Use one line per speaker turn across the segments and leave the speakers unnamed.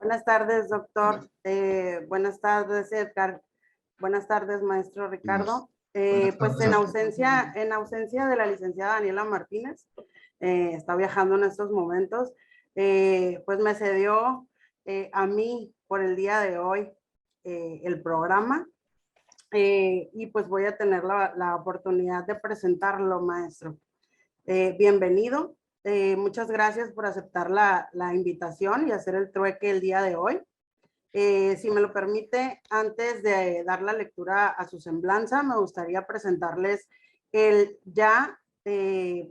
Buenas tardes, doctor. Buenas tardes, Edgar. Buenas tardes, maestro Ricardo. Pues en ausencia de la licenciada Daniela Martínez, está viajando en estos momentos, pues me cedió a mí por el día de hoy el programa, y pues voy a tener la oportunidad de presentarlo, maestro. Bienvenido. Muchas gracias por aceptar la invitación y hacer el trueque el día de hoy. Si me lo permite, antes de dar la lectura a su semblanza, me gustaría presentarles el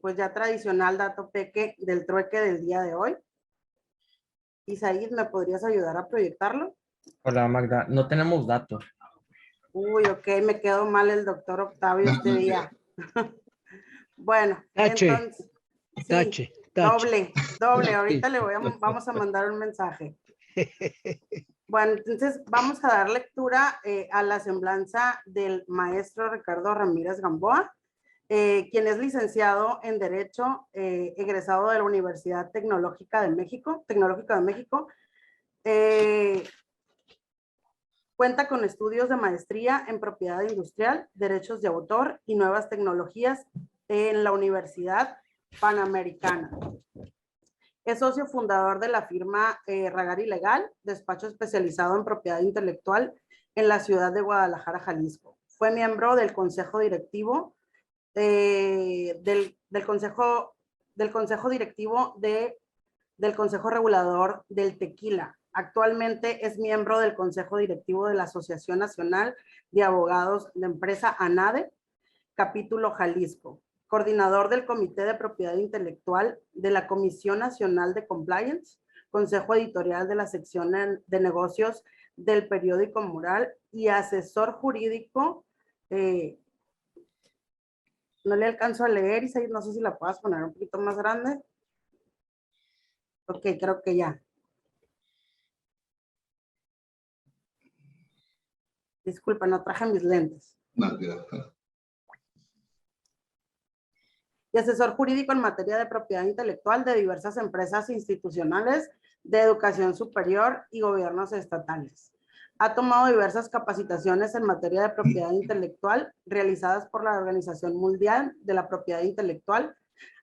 pues ya tradicional dato peque del trueque del día de hoy. Isaías, ¿me podrías ayudar a proyectarlo?
Hola Magda, no tenemos datos.
Uy, ok, me quedó mal el doctor Octavio este día. Bueno, entonces, sí, doble, ahorita vamos a mandar un mensaje. Bueno, entonces vamos a dar lectura a la semblanza del maestro Ricardo Ramírez Gamboa, quien es licenciado en Derecho, egresado de la Universidad Tecnológica de México. Cuenta con estudios de maestría en propiedad industrial, derechos de autor y nuevas tecnologías en la Universidad Panamericana. Es socio fundador de la firma Ragari Legal, despacho especializado en propiedad intelectual en la ciudad de Guadalajara, Jalisco. Fue miembro del consejo directivo del consejo directivo del Consejo Regulador del Tequila. Actualmente es miembro del consejo directivo de la Asociación Nacional de Abogados de Empresa ANADE, capítulo Jalisco. Coordinador del Comité de Propiedad Intelectual de la Comisión Nacional de Compliance, consejo editorial de la sección de negocios del periódico Mural y asesor jurídico. No le alcanzo a leer, Isaí, no sé si la puedas poner un poquito más grande. Ok, creo que ya. Disculpa, no traje mis lentes.
No, cuidado.
Y asesor jurídico en materia de propiedad intelectual de diversas empresas institucionales de educación superior y gobiernos estatales. Ha tomado diversas capacitaciones en materia de propiedad intelectual realizadas por la Organización Mundial de la Propiedad Intelectual,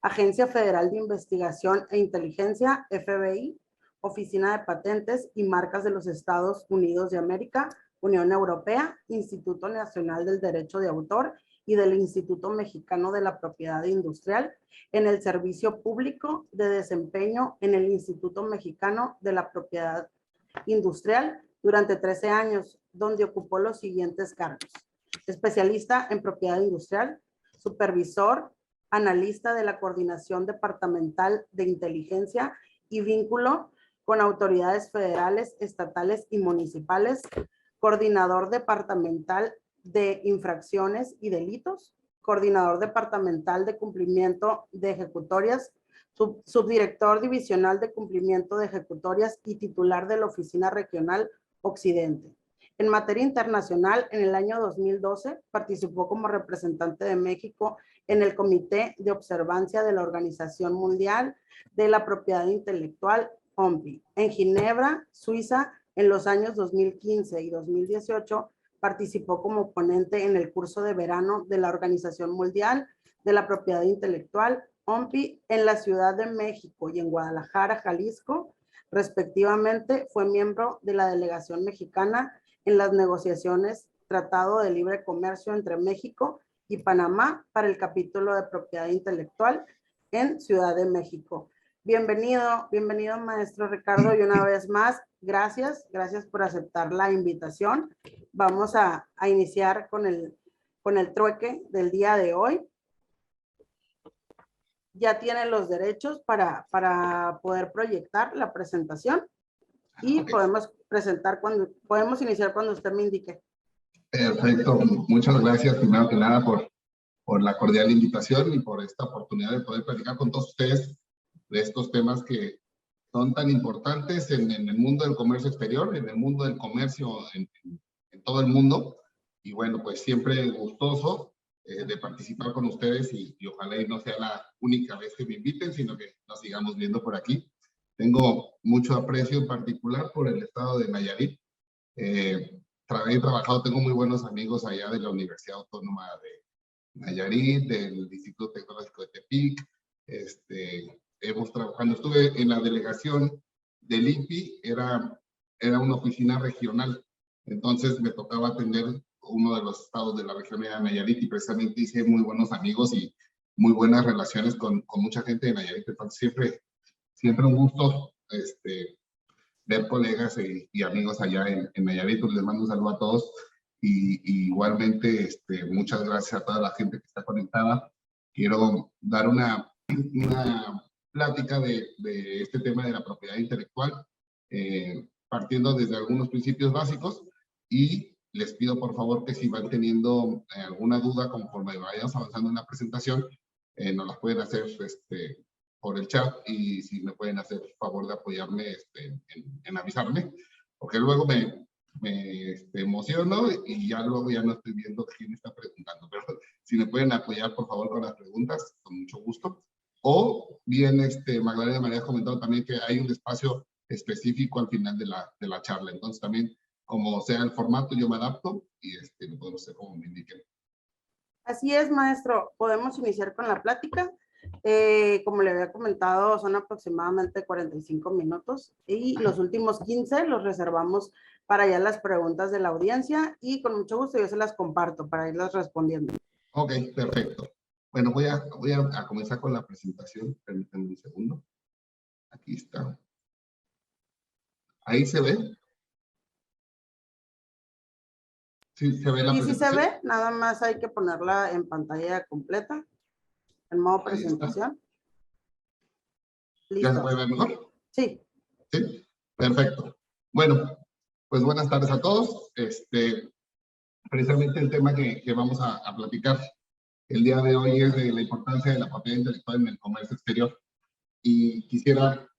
Agencia Federal de Investigación e Inteligencia, FBI, Oficina de Patentes y Marcas de los Estados Unidos de América, Unión Europea, Instituto Nacional del Derecho de Autor y del Instituto Mexicano de la Propiedad Industrial, en el servicio público de desempeño en el Instituto Mexicano de la Propiedad Industrial durante 13 años, donde ocupó los siguientes cargos: especialista en propiedad industrial, supervisor, analista de la Coordinación Departamental de Inteligencia y vínculo con autoridades federales, estatales y municipales, coordinador departamental de infracciones y delitos, coordinador departamental de cumplimiento de ejecutorias, subdirector divisional de cumplimiento de ejecutorias y titular de la Oficina Regional Occidente. En materia internacional, en el año 2012 participó como representante de México en el Comité de Observancia de la Organización Mundial de la Propiedad Intelectual, OMPI. En Ginebra, Suiza, en los años 2015 y 2018, participó como ponente en el curso de verano de la Organización Mundial de la Propiedad Intelectual, OMPI, en la Ciudad de México y en Guadalajara, Jalisco. Respectivamente, fue miembro de la delegación mexicana en las negociaciones Tratado de Libre Comercio entre México y Panamá para el capítulo de propiedad intelectual en Ciudad de México. Bienvenido, maestro Ricardo, y una vez más, gracias por aceptar la invitación. Vamos a iniciar con el trueque del día de hoy. Ya tiene los derechos para poder proyectar la presentación y podemos iniciar cuando usted me indique.
Perfecto, muchas gracias primero que nada por la cordial invitación y por esta oportunidad de poder platicar con todos ustedes de estos temas que son tan importantes en el mundo del comercio exterior, en el mundo del comercio en todo el mundo. Y bueno, pues siempre gustoso de participar con ustedes y ojalá y no sea la única vez que me inviten, sino que nos sigamos viendo por aquí. Tengo mucho aprecio en particular por el estado de Nayarit. He trabajado, tengo muy buenos amigos allá de la Universidad Autónoma de Nayarit, del Instituto Tecnológico de Tepic. Cuando estuve en la delegación del INPI, era una oficina regional. Entonces me tocaba atender uno de los estados de la región de Nayarit y precisamente hice muy buenos amigos y muy buenas relaciones con mucha gente de Nayarit. Entonces siempre un gusto ver colegas y amigos allá en Nayarit. Les mando un saludo a todos y igualmente muchas gracias a toda la gente que está conectada. Quiero dar una plática de este tema de la propiedad intelectual, partiendo desde algunos principios básicos, y les pido por favor que si van teniendo alguna duda conforme vayamos avanzando en la presentación, nos las pueden hacer por el chat, y si me pueden hacer favor de apoyarme en avisarme, porque luego me emociono y ya luego ya no estoy viendo quién está preguntando, pero si me pueden apoyar por favor con las preguntas, con mucho gusto. O bien, Magdalena me había comentado también que hay un espacio específico al final de la charla, entonces también, como sea el formato, yo me adapto y lo podemos hacer como me indiquen.
Así es, maestro. Podemos iniciar con la plática. Como le había comentado, son aproximadamente 45 minutos y los últimos 15 los reservamos para ya las preguntas de la audiencia, y con mucho gusto yo se las comparto para irlas respondiendo.
Ok, perfecto. Bueno, voy a comenzar con la presentación. Permítanme un segundo. Aquí está. ¿Ahí se ve? Sí, se ve la
Y si se
presentación.
ve, nada más hay que ponerla en pantalla completa, en modo presentación.
¿Ya se
Listo.
puede ver mejor?
Sí.
Sí, perfecto. Bueno, pues buenas tardes a todos. Precisamente el tema que vamos a platicar el día de hoy es de la importancia de la propiedad intelectual en el comercio exterior. Y quisiera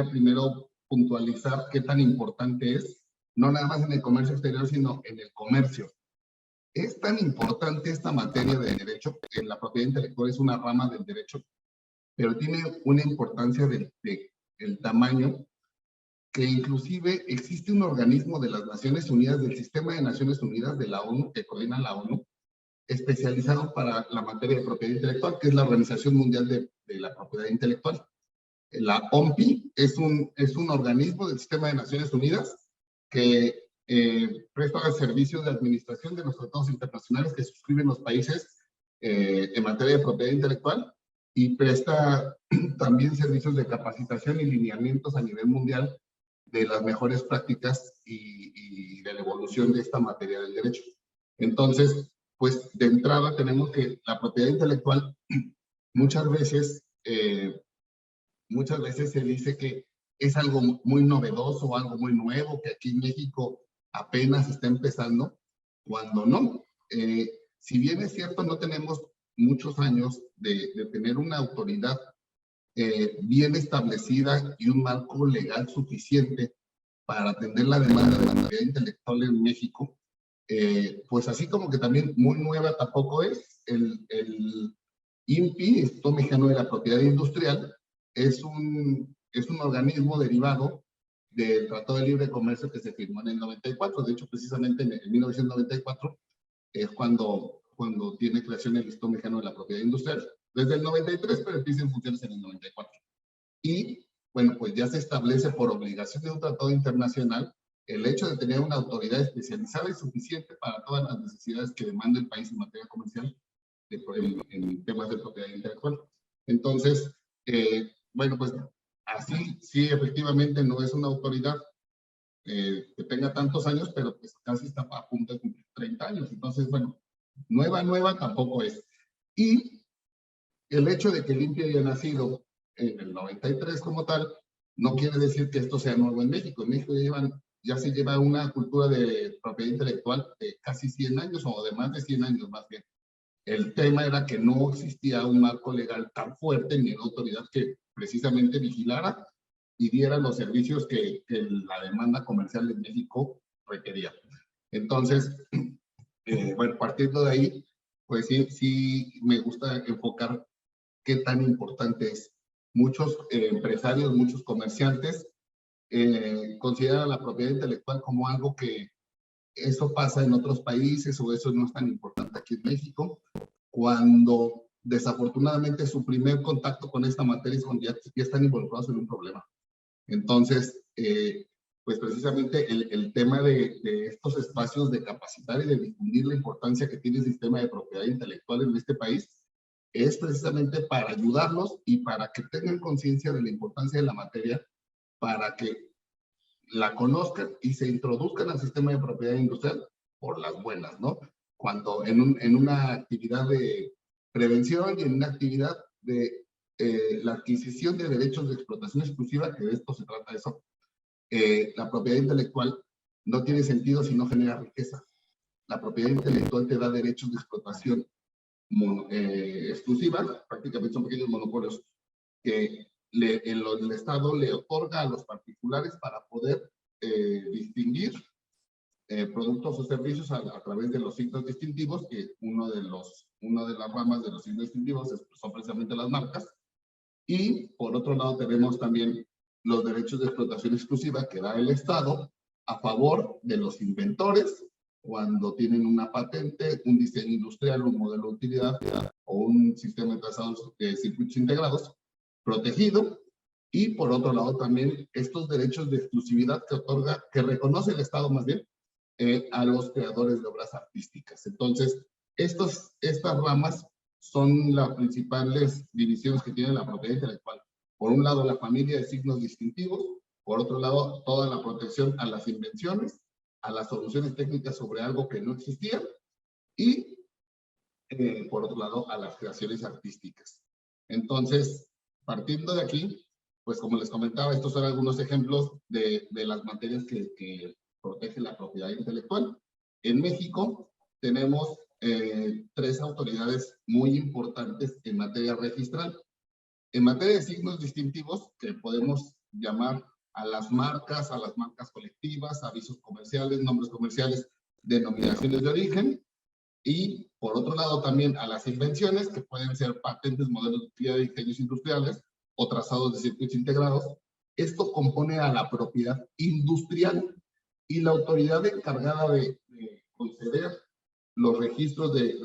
primero puntualizar qué tan importante es, no nada más en el comercio exterior, sino en el comercio. Es tan importante esta materia de derecho, que la propiedad intelectual es una rama del derecho, pero tiene una importancia del tamaño, que inclusive existe un organismo de las Naciones Unidas, del Sistema de Naciones Unidas de la ONU, que coordina la ONU, especializado para la materia de propiedad intelectual, que es la Organización Mundial de la Propiedad Intelectual. La OMPI es un organismo del Sistema de Naciones Unidas que presta servicios de administración de los tratados internacionales que suscriben los países en materia de propiedad intelectual, y presta también servicios de capacitación y lineamientos a nivel mundial de las mejores prácticas y de la evolución de esta materia del derecho. Entonces, pues de entrada tenemos que la propiedad intelectual muchas veces se dice que es algo muy novedoso, algo muy nuevo, que aquí en México apenas está empezando, cuando no. Si bien es cierto, no tenemos muchos años de tener una autoridad bien establecida y un marco legal suficiente para atender la demanda de la propiedad intelectual en México, pues así como que también muy nueva tampoco es. El INPI, Instituto Mexicano de la Propiedad Industrial, es un organismo derivado del Tratado de Libre Comercio que se firmó en el 94. De hecho, precisamente en 1994 es cuando tiene creación el Instituto Mexicano de la Propiedad Industrial. Desde el 93, pero empieza en funciones en el 94. Y, bueno, pues ya se establece por obligación de un tratado internacional el hecho de tener una autoridad especializada y suficiente para todas las necesidades que demanda el país en materia comercial en temas de propiedad intelectual. Entonces, bueno, pues así, sí, efectivamente no es una autoridad que tenga tantos años, pero pues casi está a punto de cumplir 30 años. Entonces, bueno, nueva tampoco es. Y el hecho de que el INPI haya nacido en el 93 como tal, no quiere decir que esto sea nuevo en México. En México ya se lleva una cultura de propiedad intelectual de casi 100 años, o de más de 100 años más bien. El tema era que no existía un marco legal tan fuerte ni una autoridad que precisamente vigilara y diera los servicios que la demanda comercial de México requería. Entonces, bueno, partiendo de ahí, pues sí me gusta enfocar qué tan importante es. muchos empresarios, muchos comerciantes consideran la propiedad intelectual como algo que eso pasa en otros países o eso no es tan importante aquí en México, cuando desafortunadamente su primer contacto con esta materia es cuando ya están involucrados en un problema. Entonces, pues precisamente el tema de estos espacios de capacitar y de difundir la importancia que tiene el sistema de propiedad intelectual en este país es precisamente para ayudarlos y para que tengan conciencia de la importancia de la materia, para que la conozcan y se introduzcan al sistema de propiedad industrial por las buenas, ¿no? Cuando en una actividad de prevención y en una actividad de la adquisición de derechos de explotación exclusiva, que de esto se trata eso, la propiedad intelectual no tiene sentido si no genera riqueza. La propiedad intelectual te da derechos de explotación exclusiva, prácticamente son pequeños monopolios que el Estado le otorga a los particulares para poder distinguir productos o servicios a través de los signos distintivos, que una de las ramas de los signos distintivos son precisamente las marcas. Y por otro lado tenemos también los derechos de explotación exclusiva que da el Estado a favor de los inventores cuando tienen una patente, un diseño industrial, un modelo de utilidad o un sistema de trazados de circuitos integrados protegido. Y por otro lado también estos derechos de exclusividad que reconoce el Estado más bien a los creadores de obras artísticas. Entonces, estas ramas son las principales divisiones que tiene la propiedad intelectual. Por un lado, la familia de signos distintivos, por otro lado, toda la protección a las invenciones, a las soluciones técnicas sobre algo que no existía, y por otro lado, a las creaciones artísticas. Entonces, partiendo de aquí, pues como les comentaba, estos son algunos ejemplos de las materias que protege la propiedad intelectual. En México tenemos 3 autoridades muy importantes en materia registral. En materia de signos distintivos, que podemos llamar a las marcas colectivas, avisos comerciales, nombres comerciales, denominaciones de origen, y por otro lado también a las invenciones, que pueden ser patentes, modelos de utilidad y diseños industriales o trazados de circuitos integrados. Esto compone a la propiedad industrial, y la autoridad encargada de conceder los registros de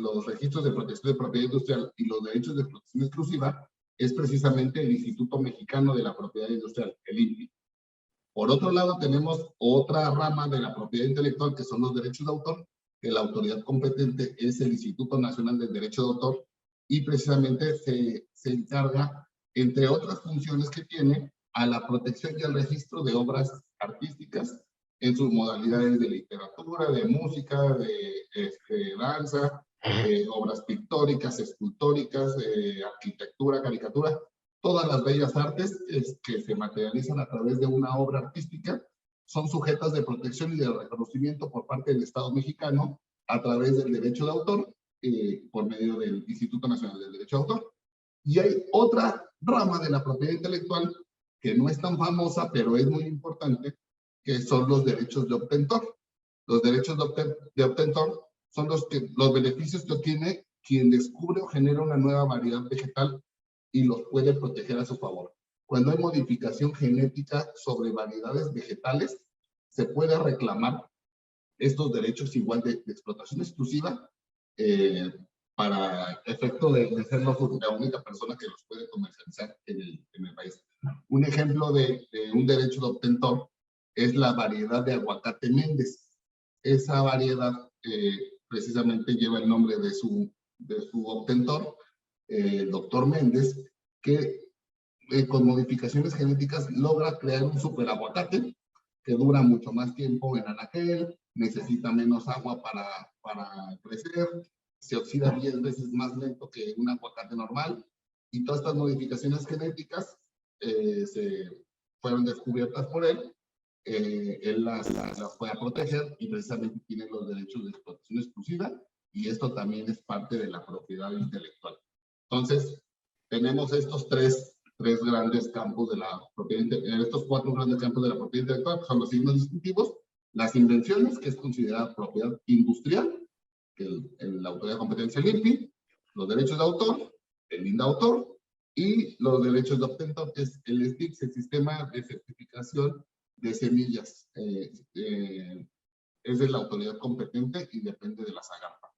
protección de propiedad industrial y los derechos de explotación exclusiva es precisamente el Instituto Mexicano de la Propiedad Industrial, el INPI. Por otro lado, tenemos otra rama de la propiedad intelectual, que son los derechos de autor, que la autoridad competente es el Instituto Nacional del Derecho de Autor, y precisamente se encarga, entre otras funciones que tiene, a la protección y al registro de obras artísticas en sus modalidades de literatura, de música, de danza, obras pictóricas, escultóricas, arquitectura, caricatura, todas las bellas artes que se materializan a través de una obra artística son sujetas de protección y de reconocimiento por parte del Estado mexicano a través del derecho de autor, por medio del Instituto Nacional del Derecho de Autor. Y hay otra rama de la propiedad intelectual que no es tan famosa, pero es muy importante, que son los derechos de obtentor. Los derechos de obtentor son los beneficios que obtiene quien descubre o genera una nueva variedad vegetal y los puede proteger a su favor. Cuando hay modificación genética sobre variedades vegetales, se puede reclamar estos derechos igual de explotación exclusiva para efecto de ser la única persona que los puede comercializar en el país. Un ejemplo de un derecho de obtentor es la variedad de aguacate Méndez. Esa variedad precisamente lleva el nombre de su obtentor, el doctor Méndez, que con modificaciones genéticas logra crear un super aguacate que dura mucho más tiempo en anaquel, necesita menos agua para crecer, se oxida 10 veces más lento que un aguacate normal, y todas estas modificaciones genéticas se fueron descubiertas por él. Él las puede proteger y precisamente tiene los derechos de explotación exclusiva, y esto también es parte de la propiedad intelectual. Entonces, tenemos estos tres grandes campos de la propiedad intelectual, estos 4 grandes campos de la propiedad intelectual, que son los signos distintivos, las invenciones, que es considerada propiedad industrial, que la autoridad de competencia el INPI, los derechos de autor, el INDAUTOR, Y los derechos de obtentor, que es el SDIC, el Sistema de Certificación de Semillas. Es de la autoridad competente y depende de la SAGARPA.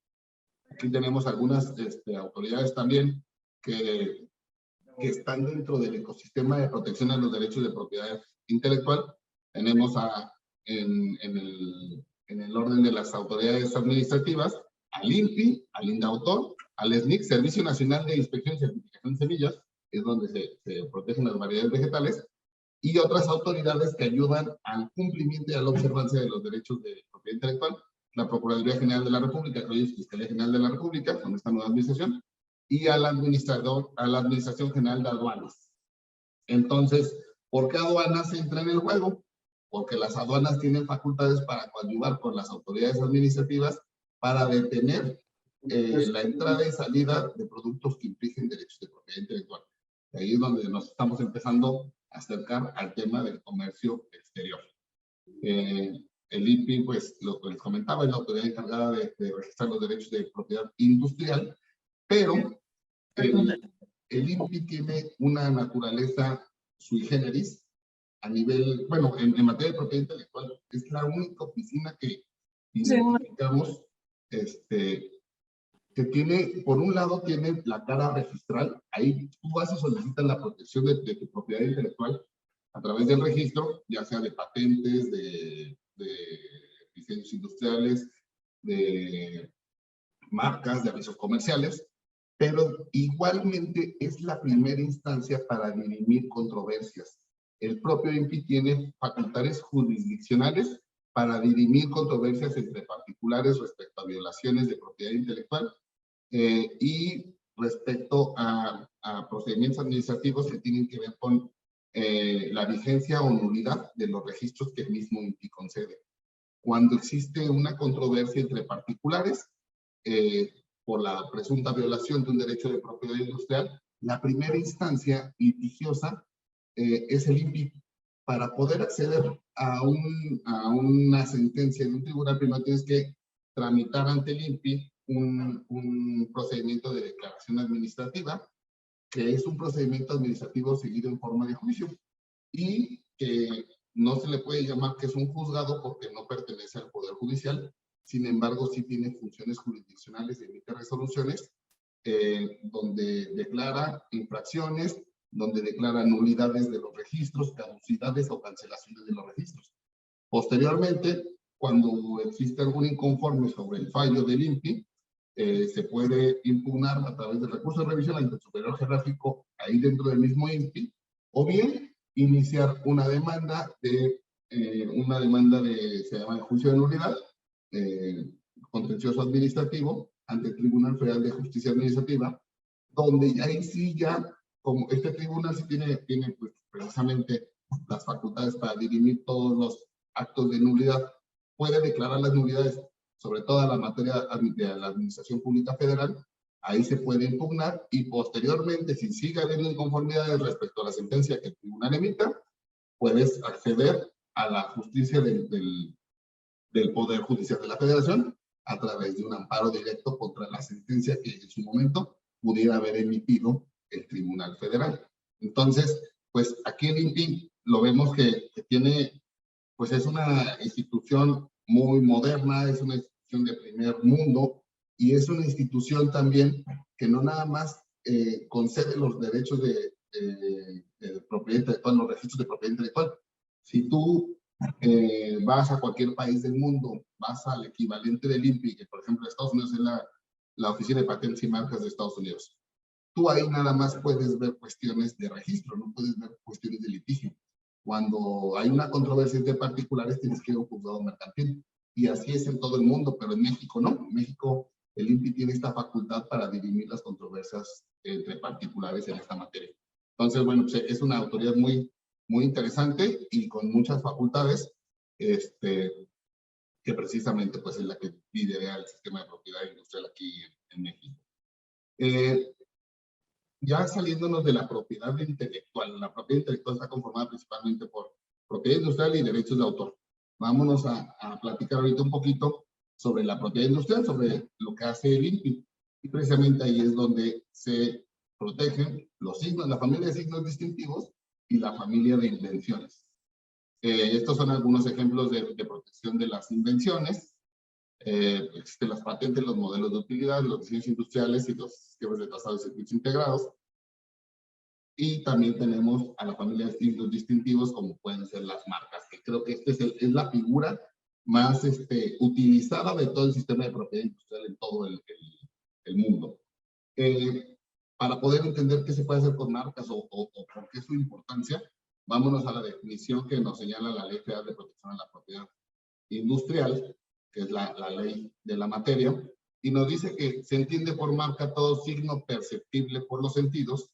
Aquí tenemos algunas autoridades también que están dentro del ecosistema de protección a los derechos de propiedad intelectual. Tenemos en el orden de las autoridades administrativas al INPI, al INDAUTOR, al SNIC, Servicio Nacional de Inspección y Certificación de Semillas, es donde se protegen las variedades vegetales, y otras autoridades que ayudan al cumplimiento y a la observancia de los derechos de propiedad intelectual, la Procuraduría General de la República, que hoy es Fiscalía General de la República, con esta nueva administración, y a la Administración General de Aduanas. Entonces, ¿por qué aduanas entra en el juego? Porque las aduanas tienen facultades para coadyuvar con las autoridades administrativas para detener la entrada y salida de productos que infringen derechos de propiedad intelectual. Ahí es donde nos estamos empezando a acercar al tema del comercio exterior. El INPI, pues, lo que les comentaba, es la autoridad encargada de registrar los derechos de propiedad industrial, pero el INPI tiene una naturaleza sui generis a nivel, bueno, en materia de propiedad intelectual, es la única oficina que identificamos, que tiene, por un lado, tiene la cara registral. Ahí tú vas y solicitas la protección de tu propiedad intelectual a través del registro, ya sea de patentes, de diseños industriales, de marcas, de avisos comerciales, pero igualmente es la primera instancia para dirimir controversias. El propio INPI tiene facultades jurisdiccionales para dirimir controversias entre particulares respecto a violaciones de propiedad intelectual y respecto a procedimientos administrativos que tienen que ver con la vigencia o nulidad de los registros que el mismo INPI concede. Cuando existe una controversia entre particulares por la presunta violación de un derecho de propiedad industrial, la primera instancia litigiosa es el INPI. Para poder acceder a una sentencia de un tribunal, primero tienes que tramitar ante el INPI un procedimiento de declaración administrativa, que es un procedimiento administrativo seguido en forma de juicio, y que no se le puede llamar que es un juzgado porque no pertenece al Poder Judicial. Sin embargo, sí tiene funciones jurisdiccionales, emite resoluciones donde declara infracciones, donde declara nulidades de los registros, caducidades o cancelaciones de los registros. Posteriormente, cuando existe algún inconforme sobre el fallo del INPI, se puede impugnar a través del recurso de revisión ante el Superior Jerárquico ahí dentro del mismo INPI, o bien iniciar una demanda se llama el juicio de nulidad, contencioso administrativo ante el Tribunal Federal de Justicia Administrativa, donde ahí sí ya, como este tribunal sí tiene pues, precisamente las facultades para dirimir todos los actos de nulidad, puede declarar las nulidades sobre toda la materia de la Administración Pública Federal. Ahí se puede impugnar y posteriormente, si sigue habiendo inconformidades respecto a la sentencia que el tribunal emita, puedes acceder a la justicia del Poder Judicial de la Federación a través de un amparo directo contra la sentencia que en su momento pudiera haber emitido el Tribunal Federal. Entonces, pues aquí el INPI lo vemos que tiene, pues es una institución muy moderna, es una institución de primer mundo y es una institución también que no nada más concede los derechos de propiedad intelectual, los registros de propiedad intelectual. Si tú vas a cualquier país del mundo, vas al equivalente del INPI, que por ejemplo Estados Unidos es la Oficina de Patentes y Marcas de Estados Unidos. Tú ahí nada más puedes ver cuestiones de registro, no puedes ver cuestiones de litigio. Cuando hay una controversia entre particulares, tienes que ir a un juzgado mercantil. Y así es en todo el mundo, pero en México no. En México el INPI tiene esta facultad para dirimir las controversias entre particulares en esta materia. Entonces, bueno, pues es una autoridad muy interesante y con muchas facultades, que precisamente pues es la que lidera el sistema de propiedad industrial aquí en México. Ya saliéndonos de la propiedad intelectual, la propiedad intelectual está conformada principalmente por propiedad industrial y derechos de autor. Vámonos a platicar ahorita un poquito sobre la propiedad industrial, sobre lo que hace el INPI. Y precisamente ahí es donde se protegen los signos, la familia de signos distintivos y la familia de invenciones. Estos son algunos ejemplos de protección de las invenciones. Existen las patentes, los modelos de utilidad, los diseños industriales y los esquemas de trazado de circuitos integrados. Y también tenemos a la familia de signos distintivos, como pueden ser las marcas, que creo que esta es la figura más utilizada de todo el sistema de propiedad industrial en todo el mundo. Para poder entender qué se puede hacer con marcas o por qué su importancia, vámonos a la definición que nos señala la Ley Federal de Protección a la Propiedad Industrial, que es la ley de la materia, y nos dice que se entiende por marca todo signo perceptible por los sentidos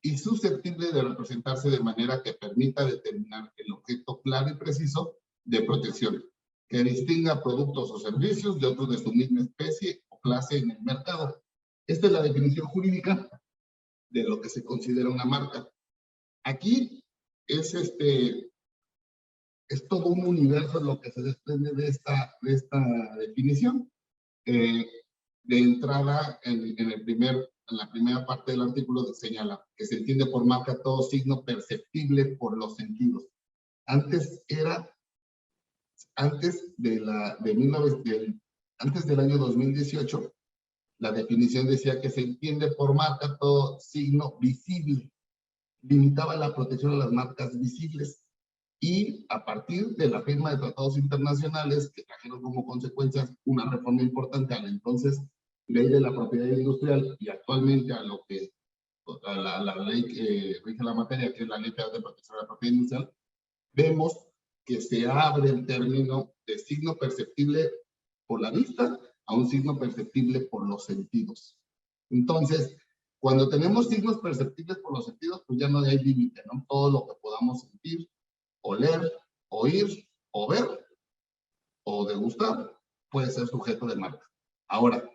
y susceptible de representarse de manera que permita determinar el objeto claro y preciso de protección, que distinga productos o servicios de otros de su misma especie o clase en el mercado. Esta es la definición jurídica de lo que se considera una marca. Aquí es todo un universo lo que se desprende de esta definición. De entrada, en la primera parte del artículo señala que se entiende por marca todo signo perceptible por los sentidos. Antes del año 2018, la definición decía que se entiende por marca todo signo visible. Limitaba la protección a las marcas visibles. Y a partir de la firma de tratados internacionales que trajeron como consecuencias una reforma importante a la entonces Ley de la Propiedad Industrial y actualmente a la ley que rige la materia, que es la Ley Federal de Protección a la Propiedad Industrial, vemos que se abre el término de signo perceptible por la vista a un signo perceptible por los sentidos. Entonces, cuando tenemos signos perceptibles por los sentidos, pues ya no hay límite, ¿no? Todo lo que podamos sentir, oler, oír, o ver, o degustar, puede ser sujeto de marca. Ahora,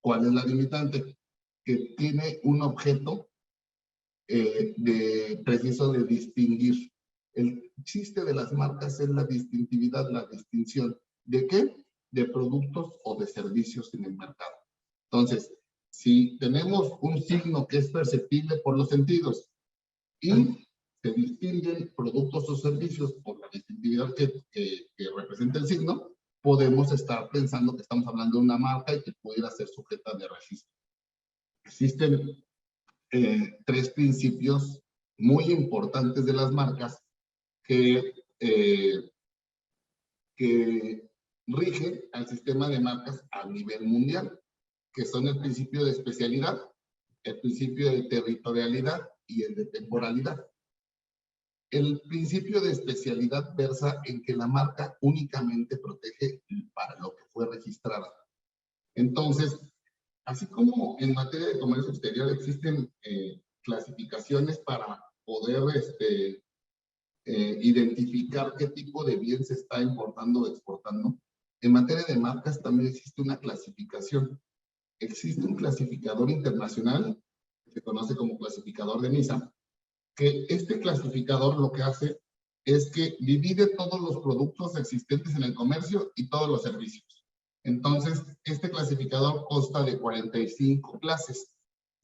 ¿cuál es la limitante? Que tiene un objeto preciso de distinguir. El chiste de las marcas es la distintividad, la distinción. ¿De qué? De productos o de servicios en el mercado. Entonces, si tenemos un signo que es perceptible por los sentidos y se distinguen productos o servicios por la distintividad que representa el signo, podemos estar pensando que estamos hablando de una marca y que pudiera ser sujeta de registro. Existen tres principios muy importantes de las marcas que rigen al sistema de marcas a nivel mundial, que son el principio de especialidad, el principio de territorialidad y el de temporalidad. El principio de especialidad versa en que la marca únicamente protege para lo que fue registrada. Entonces, así como en materia de comercio exterior existen clasificaciones para poder identificar qué tipo de bien se está importando o exportando, en materia de marcas también existe una clasificación. Existe un clasificador internacional, que se conoce como clasificador de NISA, que este clasificador lo que hace es que divide todos los productos existentes en el comercio y todos los servicios. Entonces, este clasificador consta de 45 clases.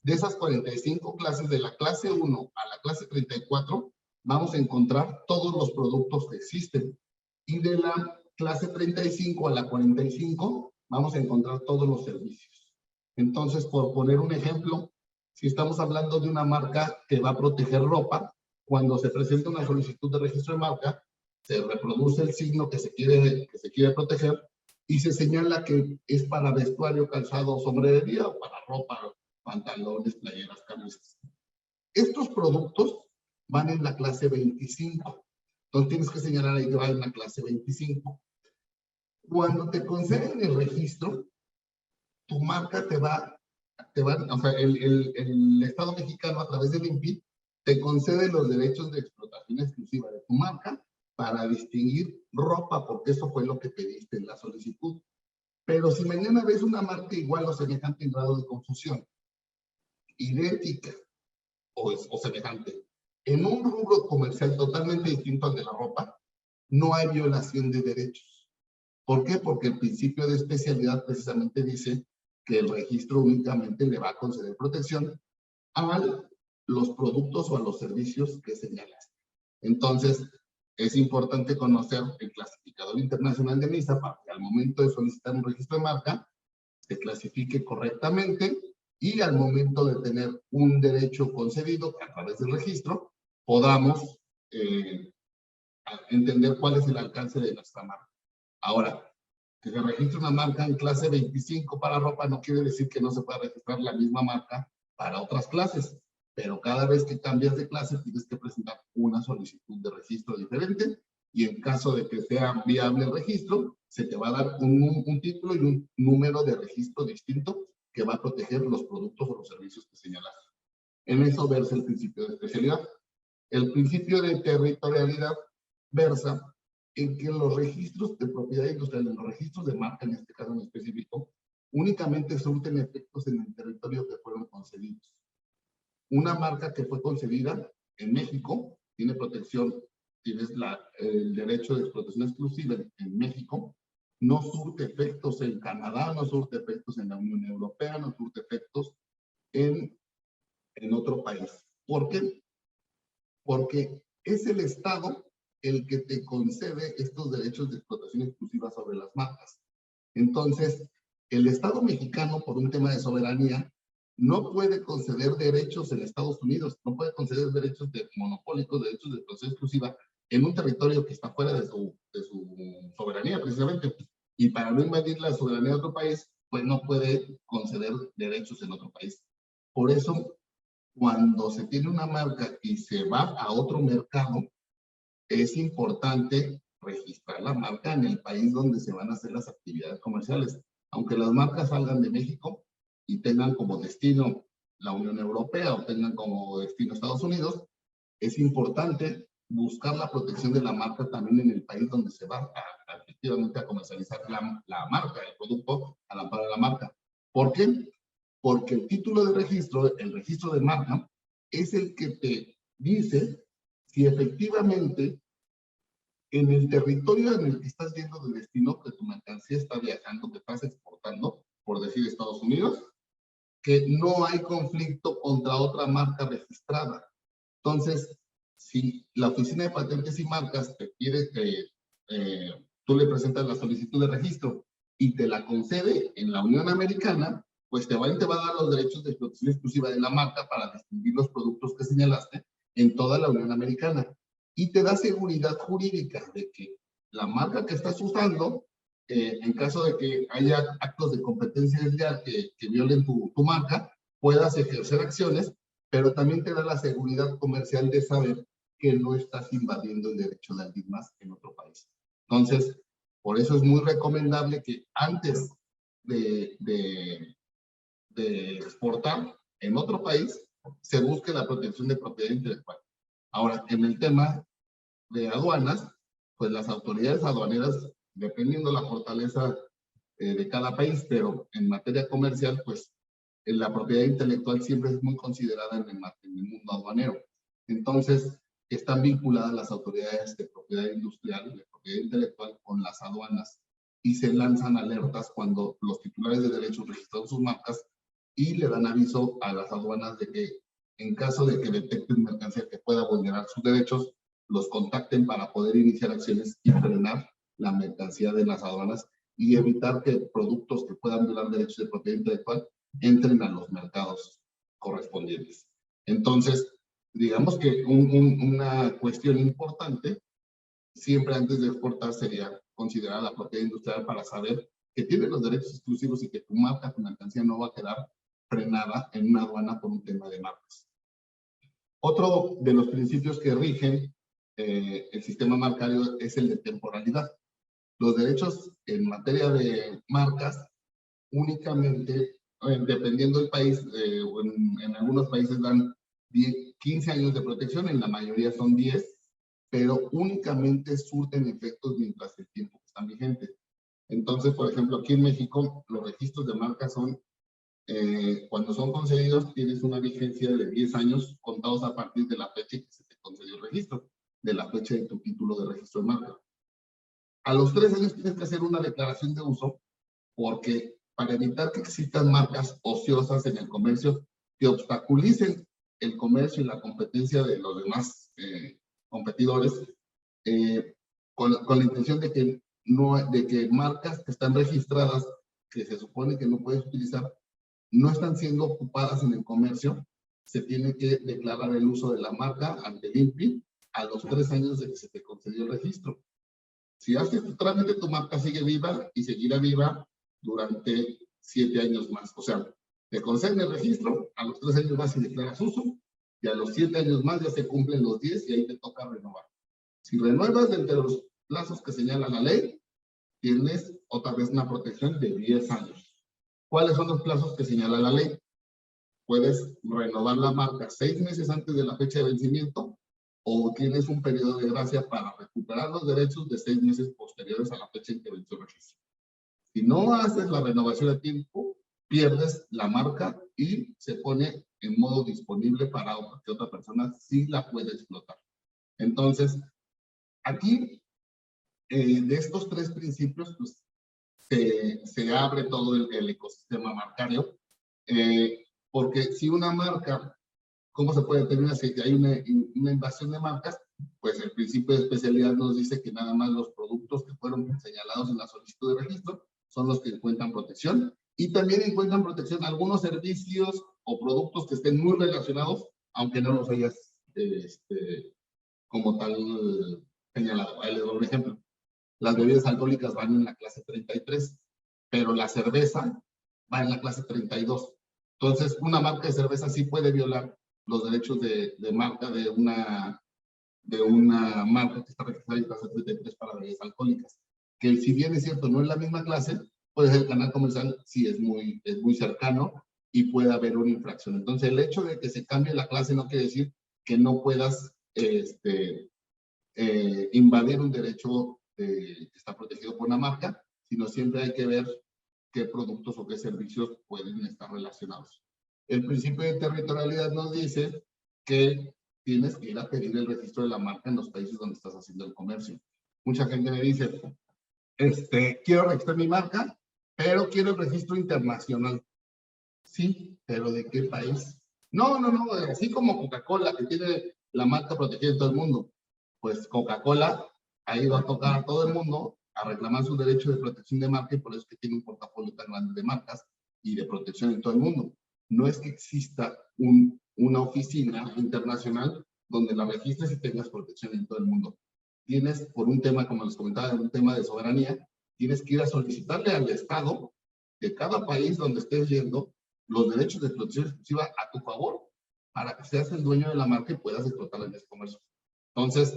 De esas 45 clases, de la clase 1 a la clase 34, vamos a encontrar todos los productos que existen. Y de la clase 35 a la 45, vamos a encontrar todos los servicios. Entonces, por poner un ejemplo, si estamos hablando de una marca que va a proteger ropa, cuando se presenta una solicitud de registro de marca, se reproduce el signo que se quiere proteger y se señala que es para vestuario, calzado o sombrerería o para ropa, pantalones, playeras, camisas. Estos productos van en la clase 25. Entonces tienes que señalar ahí que va en la clase 25. Cuando te conceden el registro, tu marca o sea, el Estado mexicano a través del INPI te concede los derechos de explotación exclusiva de tu marca para distinguir ropa, porque eso fue lo que pediste en la solicitud. Pero si mañana ves una marca igual o semejante en grado de confusión, idéntica o semejante, en un rubro comercial totalmente distinto al de la ropa, no hay violación de derechos. ¿Por qué? Porque el principio de especialidad precisamente dice que el registro únicamente le va a conceder protección a los productos o a los servicios que señalas. Entonces, es importante conocer el clasificador internacional de NISA para que al momento de solicitar un registro de marca se clasifique correctamente y al momento de tener un derecho concedido a través del registro, podamos entender cuál es el alcance de nuestra marca. Ahora, que se registre una marca en clase 25 para ropa no quiere decir que no se pueda registrar la misma marca para otras clases, pero cada vez que cambias de clase tienes que presentar una solicitud de registro diferente y en caso de que sea viable el registro, se te va a dar un título y un número de registro distinto que va a proteger los productos o los servicios que señalas. En eso versa el principio de especialidad. El principio de territorialidad versa en que los registros de propiedad industrial, en los registros de marca en este caso en específico, únicamente surten efectos en el territorio que fueron concedidos. Una marca que fue concedida en México tiene protección, tienes el derecho de explotación exclusiva en México, no surte efectos en Canadá, no surte efectos en la Unión Europea, no surte efectos en otro país. ¿Por qué? Porque es el Estado el que te concede estos derechos de explotación exclusiva sobre las marcas. Entonces, el Estado mexicano, por un tema de soberanía, no puede conceder derechos en Estados Unidos, no puede conceder derechos monopólicos, derechos de explotación exclusiva en un territorio que está fuera de su soberanía, precisamente. Y para no invadir la soberanía de otro país, pues no puede conceder derechos en otro país. Por eso, cuando se tiene una marca y se va a otro mercado, es importante registrar la marca en el país donde se van a hacer las actividades comerciales. Aunque las marcas salgan de México y tengan como destino la Unión Europea o tengan como destino Estados Unidos, es importante buscar la protección de la marca también en el país donde se va efectivamente a comercializar la marca, el producto al amparo de la marca. ¿Por qué? Porque el título de registro, el registro de marca, es el que te dice si efectivamente en el territorio en el que estás yendo de destino, que tu mercancía está viajando, que estás exportando, por decir Estados Unidos, que no hay conflicto contra otra marca registrada. Entonces, si la Oficina de Patentes y Marcas te pide que tú le presentas la solicitud de registro y te la concede en la Unión Americana, pues te va a dar los derechos de explotación exclusiva de la marca para distinguir los productos que señalaste en toda la Unión Americana. Y te da seguridad jurídica de que la marca que estás usando, en caso de que haya actos de competencia desleal que violen tu marca, puedas ejercer acciones, pero también te da la seguridad comercial de saber que no estás invadiendo el derecho de alguien más en otro país. Entonces, por eso es muy recomendable que antes de exportar en otro país, se busque la protección de propiedad intelectual. Ahora, en el tema de aduanas, pues las autoridades aduaneras, dependiendo la fortaleza de cada país, pero en materia comercial, pues la propiedad intelectual siempre es muy considerada en el mundo aduanero. Entonces, están vinculadas las autoridades de propiedad industrial, de propiedad intelectual, con las aduanas y se lanzan alertas cuando los titulares de derechos registran sus marcas y le dan aviso a las aduanas de que en caso de que detecten mercancía que pueda vulnerar sus derechos, los contacten para poder iniciar acciones y frenar la mercancía de las aduanas y evitar que productos que puedan violar derechos de propiedad intelectual entren a los mercados correspondientes. Entonces, digamos que una cuestión importante, siempre antes de exportar, sería considerar la propiedad industrial para saber que tiene los derechos exclusivos y que tu marca, tu mercancía no va a quedar frenada en una aduana por un tema de marcas. Otro de los principios que rigen el sistema marcario es el de temporalidad. Los derechos en materia de marcas únicamente, dependiendo del país, en algunos países dan 15 años de protección, en la mayoría son 10, pero únicamente surten efectos mientras el tiempo está vigente. Entonces, por ejemplo, aquí en México, los registros de marcas son, cuando son concedidos, tienes una vigencia de 10 años contados a partir de la fecha que se te concedió el registro, de la fecha de tu título de registro de marca. A los 3 años tienes que hacer una declaración de uso, porque para evitar que existan marcas ociosas en el comercio, que obstaculicen el comercio y la competencia de los demás competidores con la intención de que marcas que están registradas, que se supone que no puedes utilizar, no están siendo ocupadas en el comercio. Se tiene que declarar el uso de la marca ante el INPI a los 3 años de que se te concedió el registro. Si haces tu trámite, tu marca sigue viva y seguirá viva durante 7 años más. O sea, te conceden el registro, a los 3 años vas y declaras uso, y a los 7 años más ya se cumplen los 10 y ahí te toca renovar. Si renuevas dentro de los plazos que señala la ley, tienes otra vez una protección de 10 años. ¿Cuáles son los plazos que señala la ley? Puedes renovar la marca 6 meses antes de la fecha de vencimiento o tienes un periodo de gracia para recuperar los derechos de 6 meses posteriores a la fecha en que venció el registro. Si no haces la renovación a tiempo, pierdes la marca y se pone en modo disponible para que otra persona sí la pueda explotar. Entonces, aquí, de estos 3 principios, pues, se abre todo el ecosistema marcario, porque si una marca, ¿cómo se puede determinar si hay una invasión de marcas? Pues el principio de especialidad nos dice que nada más los productos que fueron señalados en la solicitud de registro son los que encuentran protección, y también encuentran protección algunos servicios o productos que estén muy relacionados, aunque no los hayas como tal señalado. Ahí les doy un ejemplo. Las bebidas alcohólicas van en la clase 33, pero la cerveza va en la clase 32. Entonces, una marca de cerveza sí puede violar los derechos de marca de una marca que está registrada en clase 33 para bebidas alcohólicas. Que si bien es cierto, no es la misma clase, puede ser el canal comercial, sí es muy cercano y puede haber una infracción. Entonces, el hecho de que se cambie la clase no quiere decir que no puedas invadir un derecho que está protegido por una marca, sino siempre hay que ver qué productos o qué servicios pueden estar relacionados. El principio de territorialidad nos dice que tienes que ir a pedir el registro de la marca en los países donde estás haciendo el comercio. Mucha gente me dice, quiero registrar mi marca, pero quiero el registro internacional. Sí, pero ¿de qué país? No, así como Coca-Cola, que tiene la marca protegida en todo el mundo. Pues Coca-Cola ha ido a tocar a todo el mundo a reclamar su derecho de protección de marca y por eso es que tiene un portafolio tan grande de marcas y de protección en todo el mundo. No es que exista una oficina internacional donde la registres y tengas protección en todo el mundo. Tienes, por un tema, como les comentaba, un tema de soberanía, tienes que ir a solicitarle al Estado de cada país donde estés yendo los derechos de protección exclusiva a tu favor para que seas el dueño de la marca y puedas explotarla en ese comercio. Entonces,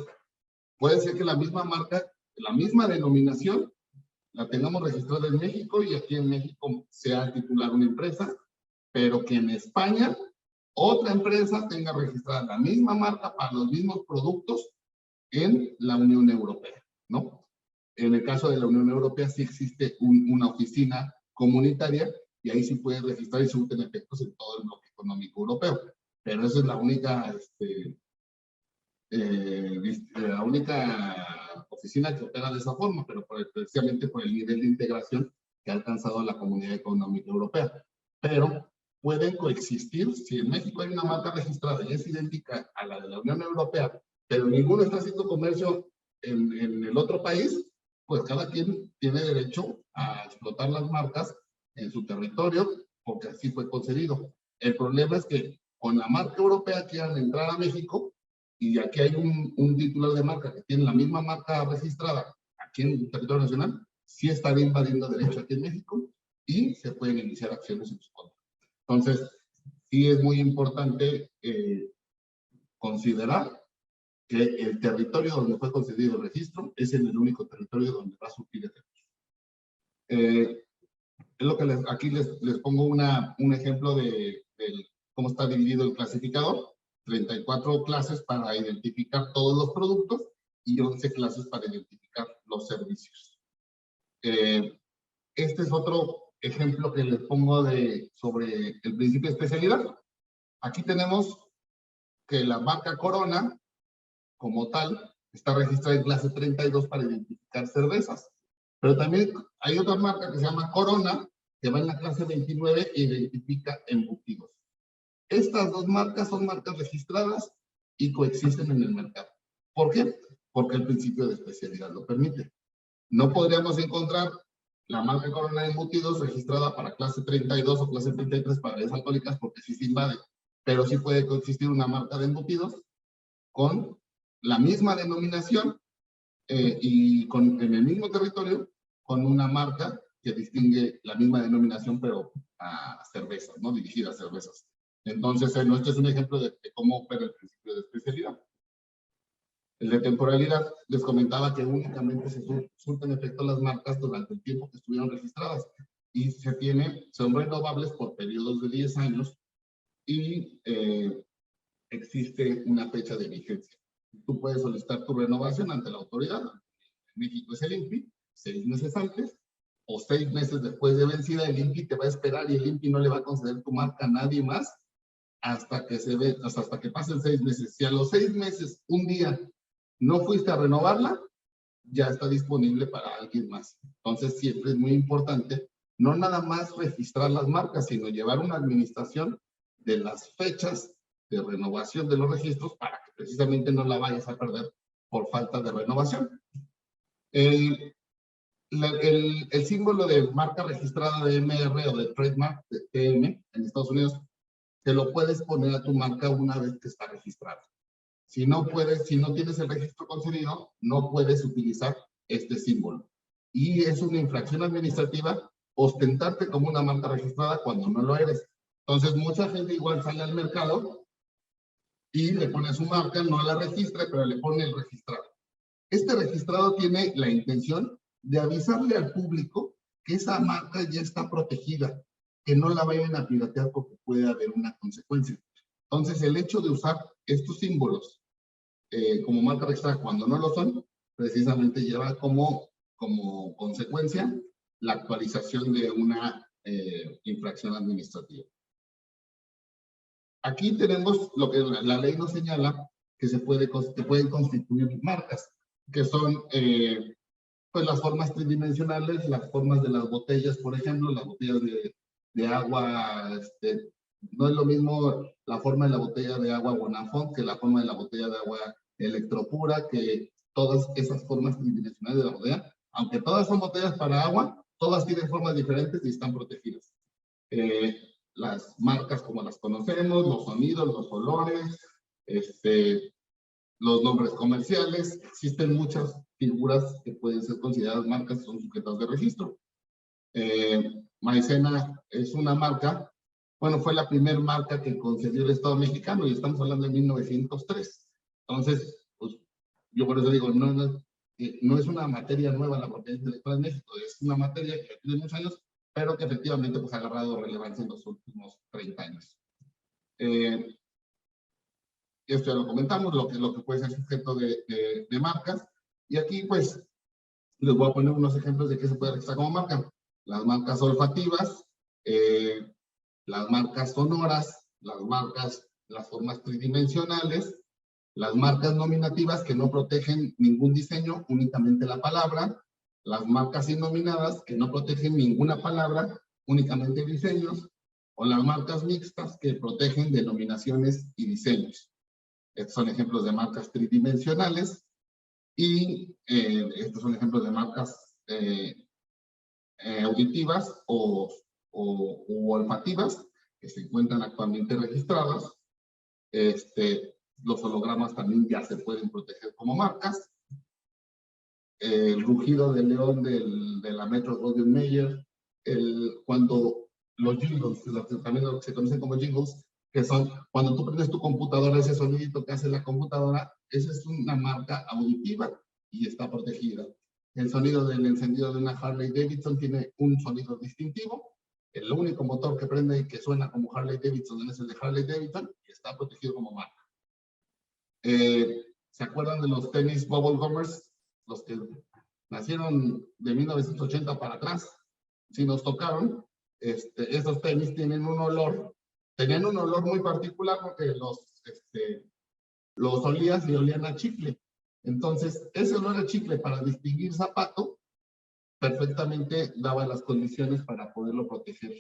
puede ser que la misma marca, la misma denominación, la tengamos registrada en México y aquí en México sea titular una empresa, pero que en España otra empresa tenga registrada la misma marca para los mismos productos en la Unión Europea, ¿no? En el caso de la Unión Europea sí existe una oficina comunitaria y ahí sí puedes registrar y surten efectos en todo el bloque económico europeo. Pero esa es la única oficina que opera de esa forma, pero precisamente por el nivel de integración que ha alcanzado la Comunidad Económica Europea. Pero pueden coexistir, si en México hay una marca registrada y es idéntica a la de la Unión Europea, pero ninguno está haciendo comercio en el otro país, pues cada quien tiene derecho a explotar las marcas en su territorio, porque así fue concedido. El problema es que con la marca europea quieran entrar a México, y aquí hay un titular de marca que tiene la misma marca registrada aquí en el territorio nacional, sí estaría invadiendo derecho aquí en México y se pueden iniciar acciones en su contra. Entonces, sí es muy importante considerar que el territorio donde fue concedido el registro es el único territorio donde va a surgir efectos. Es lo que aquí les pongo un ejemplo de cómo está dividido el clasificador. 34 clases para identificar todos los productos y 11 clases para identificar los servicios. Este es otro ejemplo que les pongo sobre el principio de especialidad. Aquí tenemos que la marca Corona, como tal, está registrada en clase 32 para identificar cervezas. Pero también hay otra marca que se llama Corona, que va en la clase 29 e identifica embutidos. Estas dos marcas son marcas registradas y coexisten en el mercado. ¿Por qué? Porque el principio de especialidad lo permite. No podríamos encontrar la marca Corona de Embutidos registrada para clase 32 o clase 33 para bebidas alcohólicas porque sí se invade, pero sí puede coexistir una marca de embutidos con la misma denominación y en el mismo territorio con una marca que distingue la misma denominación pero a cervezas, ¿no? Dirigida a cervezas. Entonces, este es un ejemplo de cómo opera el principio de especialidad. El de temporalidad, les comentaba que únicamente se surten efecto las marcas durante el tiempo que estuvieron registradas y son renovables por periodos de 10 años y existe una fecha de vigencia. Tú puedes solicitar tu renovación ante la autoridad. En México es el INPI, 6 meses antes o 6 meses después de vencida. El INPI te va a esperar y el INPI no le va a conceder tu marca a nadie más hasta que pasen 6 meses. Si a los 6 meses, un día, no fuiste a renovarla, ya está disponible para alguien más. Entonces, siempre es muy importante no nada más registrar las marcas, sino llevar una administración de las fechas de renovación de los registros para que precisamente no la vayas a perder por falta de renovación. El símbolo de marca registrada de MR o de trademark de TM en Estados Unidos, te lo puedes poner a tu marca una vez que está registrada. Si no tienes el registro concedido, no puedes utilizar este símbolo. Y es una infracción administrativa ostentarte como una marca registrada cuando no lo eres. Entonces, mucha gente igual sale al mercado y le pone su marca, no la registra, pero le pone el registrado. Este registrado tiene la intención de avisarle al público que esa marca ya está protegida, que no la vayan a piratear porque puede haber una consecuencia. Entonces, el hecho de usar estos símbolos como marca registrada cuando no lo son, precisamente lleva como consecuencia la actualización de una infracción administrativa. Aquí tenemos lo que la ley nos señala, que pueden constituir marcas, que son pues las formas tridimensionales, las formas de las botellas, por ejemplo, las botellas de agua, no es lo mismo la forma de la botella de agua Bonafont que la forma de la botella de agua Electropura, que todas esas formas tridimensionales de la botella, aunque todas son botellas para agua, todas tienen formas diferentes y están protegidas. Las marcas como las conocemos, los sonidos, los olores, los nombres comerciales, existen muchas figuras que pueden ser consideradas marcas y son sujetas de registro. Maicena es una marca, bueno, fue la primera marca que concedió el Estado mexicano y estamos hablando de 1903. Entonces, pues, yo por eso digo, no es una materia nueva la propiedad intelectual en México, es una materia que tiene muchos años, pero que efectivamente pues, ha agarrado relevancia en los últimos 30 años. Esto ya lo comentamos, lo que puede ser sujeto de marcas. Y aquí, pues, les voy a poner unos ejemplos de qué se puede registrar como marca. Las marcas olfativas, las marcas sonoras, las formas tridimensionales, las marcas nominativas que no protegen ningún diseño, únicamente la palabra, las marcas innominadas que no protegen ninguna palabra, únicamente diseños, o las marcas mixtas que protegen denominaciones y diseños. Estos son ejemplos de marcas tridimensionales y estos son ejemplos de marcas auditivas o olfativas que se encuentran actualmente registradas. Los hologramas también ya se pueden proteger como marcas. El rugido del león de la Metro-Goldwyn-Mayer, cuando los jingles, también lo que se conocen como jingles, que son cuando tú prendes tu computadora, ese sonidito que hace la computadora, esa es una marca auditiva y está protegida. El sonido del encendido de una Harley Davidson tiene un sonido distintivo. El único motor que prende y que suena como Harley Davidson es el de Harley Davidson y está protegido como marca. ¿Se acuerdan de los tenis Bubble Gummers? Los que nacieron de 1980 para atrás. Si nos tocaron, esos tenis tenían un olor muy particular porque los olías y olían a chicle. Entonces, ese olor a chicle para distinguir zapato, perfectamente daba las condiciones para poderlo proteger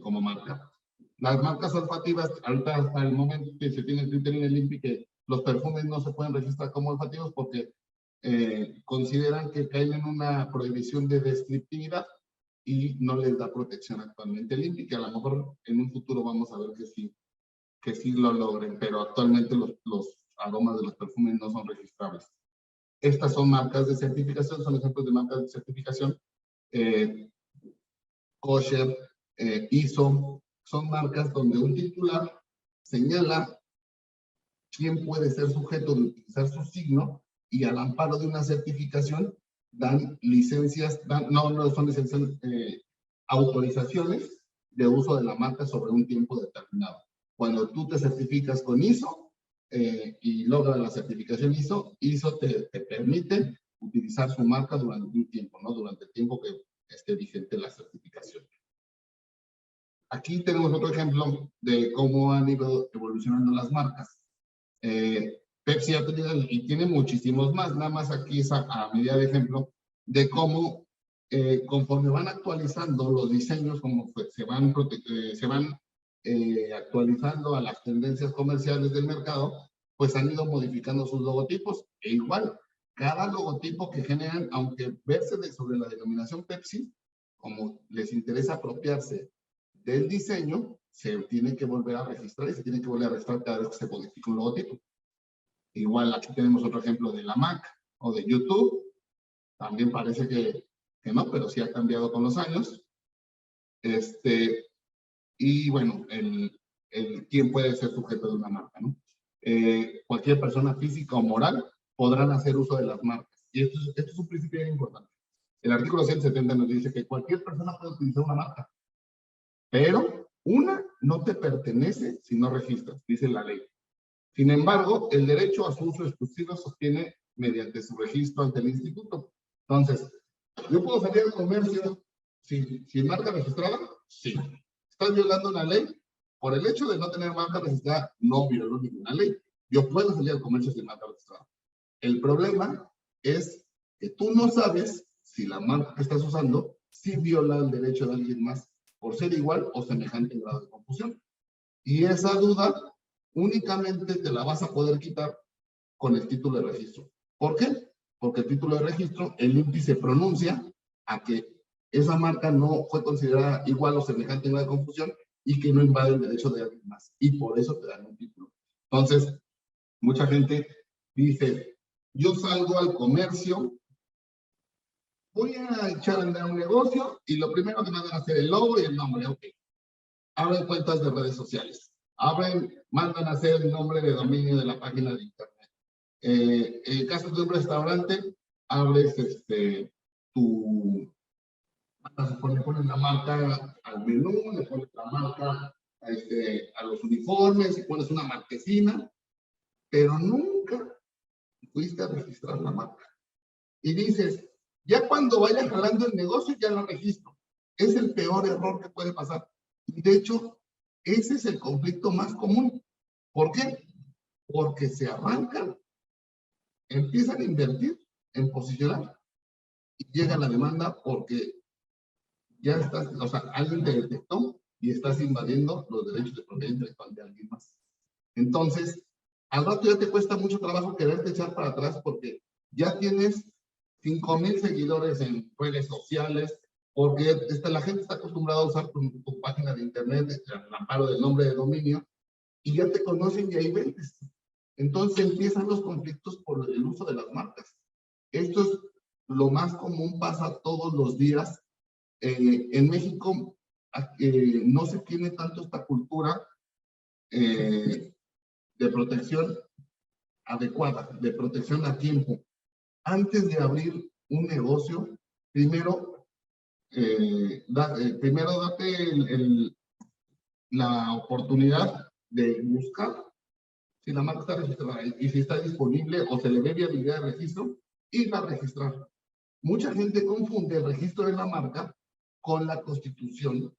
como marca. Las marcas olfativas, ahorita hasta el momento que se tiene el criterio en el INPI que los perfumes no se pueden registrar como olfativos porque consideran que caen en una prohibición de descriptividad y no les da protección actualmente el INPI, que a lo mejor en un futuro vamos a ver que sí lo logren, pero actualmente los aromas de los perfumes no son registrables. Estas son marcas de certificación, son ejemplos de marcas de certificación. Kosher, ISO, son marcas donde un titular señala quién puede ser sujeto de utilizar su signo y al amparo de una certificación dan licencias, no son licencias, autorizaciones de uso de la marca sobre un tiempo determinado. Cuando tú te certificas con ISO y logras la certificación ISO te permite utilizar su marca durante un tiempo, ¿no? Durante el tiempo que esté vigente la certificación. Aquí tenemos otro ejemplo de cómo han ido evolucionando las marcas. Pepsi ha tenido, y tiene muchísimos más, nada más aquí es a medida de ejemplo, de cómo conforme van actualizando los diseños, como pues, se van actualizando a las tendencias comerciales del mercado, pues han ido modificando sus logotipos. E igual, cada logotipo que generan, aunque verse sobre la denominación Pepsi, como les interesa apropiarse del diseño, se tiene que volver a registrar y se tiene que volver a registrar cada vez que se modifica un logotipo. Igual aquí tenemos otro ejemplo de la Mac o de YouTube. También parece que no, pero sí ha cambiado con los años. Y bueno, quién puede ser sujeto de una marca, ¿no? Cualquier persona física o moral podrán hacer uso de las marcas. Y esto es un principio bien importante. El artículo 170 nos dice que cualquier persona puede utilizar una marca, pero una no te pertenece si no registras, dice la ley. Sin embargo, el derecho a su uso exclusivo sostiene mediante su registro ante el instituto. Entonces, ¿yo puedo salir al comercio sin marca registrada? Sí. ¿Estás violando una ley? Por el hecho de no tener marca registrada, no violó ninguna ley. Yo puedo salir al comercio sin marca registrada. El problema es que tú no sabes si la marca que estás usando sí viola el derecho de alguien más por ser igual o semejante en grado de confusión. Y esa duda únicamente te la vas a poder quitar con el título de registro. ¿Por qué? Porque el título de registro, el INPI se pronuncia a que esa marca no fue considerada igual o semejante en grado de confusión y que no invade el derecho de alguien más. Y por eso te dan un título. Entonces, mucha gente dice, yo salgo al comercio, voy a echar a andar un negocio y lo primero que me van a hacer el logo y el nombre. Ok. Abren cuentas de redes sociales. Mandan a hacer el nombre de dominio de la página de internet. En caso de un restaurante, abres le pones la marca al menú, le pones la marca a los uniformes, y pones una marquesina, pero nunca fuiste a registrar la marca. Y dices, ya cuando vaya jalando el negocio, ya lo registro. Es el peor error que puede pasar. Y de hecho, ese es el conflicto más común. ¿Por qué? Porque se arrancan, empiezan a invertir en posicionar y llega la demanda porque ya estás, o sea, alguien te detectó y estás invadiendo los derechos de propiedad intelectual de alguien más. Entonces, al rato ya te cuesta mucho trabajo quererte echar para atrás porque ya tienes 5,000 seguidores en redes sociales, porque la gente está acostumbrada a usar tu página de internet, al amparo del nombre de dominio, y ya te conocen y ahí vendes. Entonces empiezan los conflictos por el uso de las marcas. Esto es lo más común, pasa todos los días. En México no se tiene tanto esta cultura de protección adecuada, de protección a tiempo. Antes de abrir un negocio, primero date la oportunidad de buscar si la marca está registrada y si está disponible o se le ve viabilidad de registro, irla a registrar. Mucha gente confunde el registro de la marca con la constitución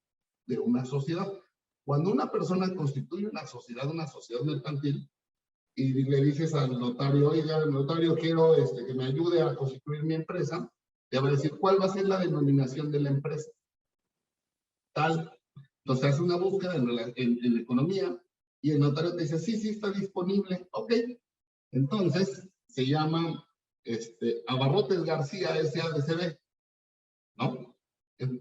de una sociedad. Cuando una persona constituye una sociedad mercantil, y le dices al notario, oiga, notario, quiero que me ayude a constituir mi empresa, te va a decir, ¿cuál va a ser la denominación de la empresa? Tal. Entonces hace una búsqueda en economía y el notario te dice, sí, sí está disponible, ok. Entonces se llama Abarrotes García S.A.D.C.B., ¿no?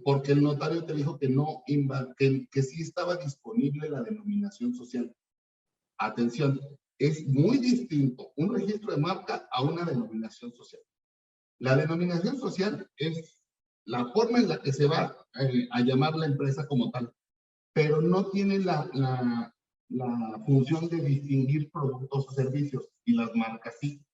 Porque el notario te dijo que no, que sí estaba disponible la denominación social. Atención, es muy distinto un registro de marca a una denominación social. La denominación social es la forma en la que se va a llamar la empresa como tal, pero no tiene la función de distinguir productos o servicios, y las marcas sí.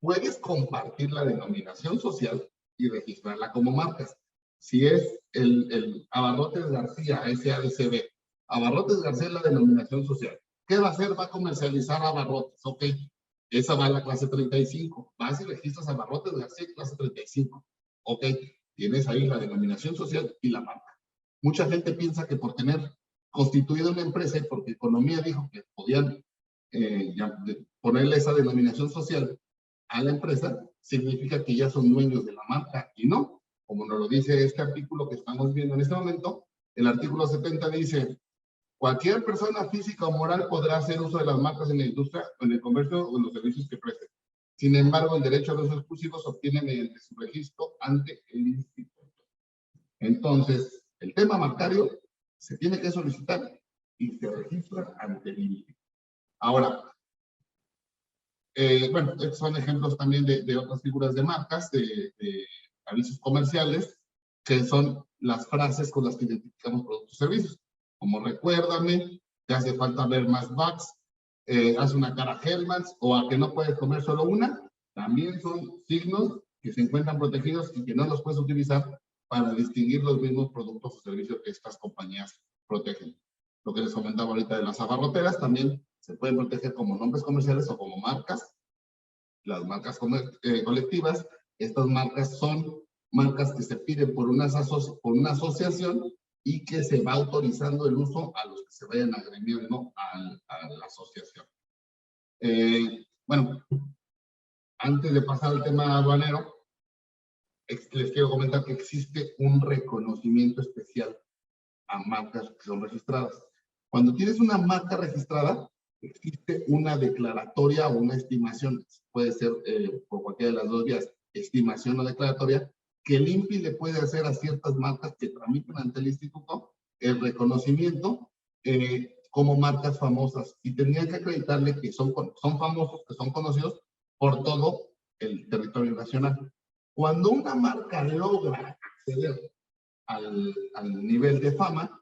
Puedes compartir la denominación social y registrarla como marcas. Si es el Abarrotes García S.A.D.C.B., Abarrotes García es la denominación social. ¿Qué va a hacer? Va a comercializar abarrotes, ok. Esa va a la clase 35. Vas y registras Abarrotes García, clase 35. Ok, tienes ahí la denominación social y la marca. Mucha gente piensa que por tener constituido una empresa y porque Economía dijo que podían ponerle esa denominación social a la empresa, significa que ya son dueños de la marca, y no, como nos lo dice este artículo que estamos viendo en este momento. El artículo 70 dice, cualquier persona física o moral podrá hacer uso de las marcas en la industria, en el comercio o en los servicios que preste. Sin embargo, el derecho a los exclusivos se obtiene mediante su registro ante el instituto. Entonces, el tema marcario se tiene que solicitar y se registra ante el instituto. Ahora, bueno, estos son ejemplos también de otras figuras de marcas, de avisos comerciales, que son las frases con las que identificamos productos y servicios. Como recuérdame, te hace falta ver más bugs, haz una cara Hellmann's, o a que no puedes comer solo una. También son signos que se encuentran protegidos y que no los puedes utilizar para distinguir los mismos productos o servicios que estas compañías protegen. Lo que les comentaba ahorita de las abarroteras, también se pueden proteger como nombres comerciales o como marcas. Las marcas colectivas, estas marcas son marcas que se piden por una asociación y que se va autorizando el uso a los que se vayan agremiando a la asociación. Bueno, antes de pasar al tema aduanero, les quiero comentar que existe un reconocimiento especial a marcas que son registradas. Cuando tienes una marca registrada, existe una declaratoria o una estimación, puede ser por cualquiera de las dos vías, estimación o declaratoria, que el INPI le puede hacer a ciertas marcas que tramitan ante el instituto el reconocimiento como marcas famosas, y tendrían que acreditarle que son famosos, que son conocidos por todo el territorio nacional. Cuando una marca logra acceder al nivel de fama,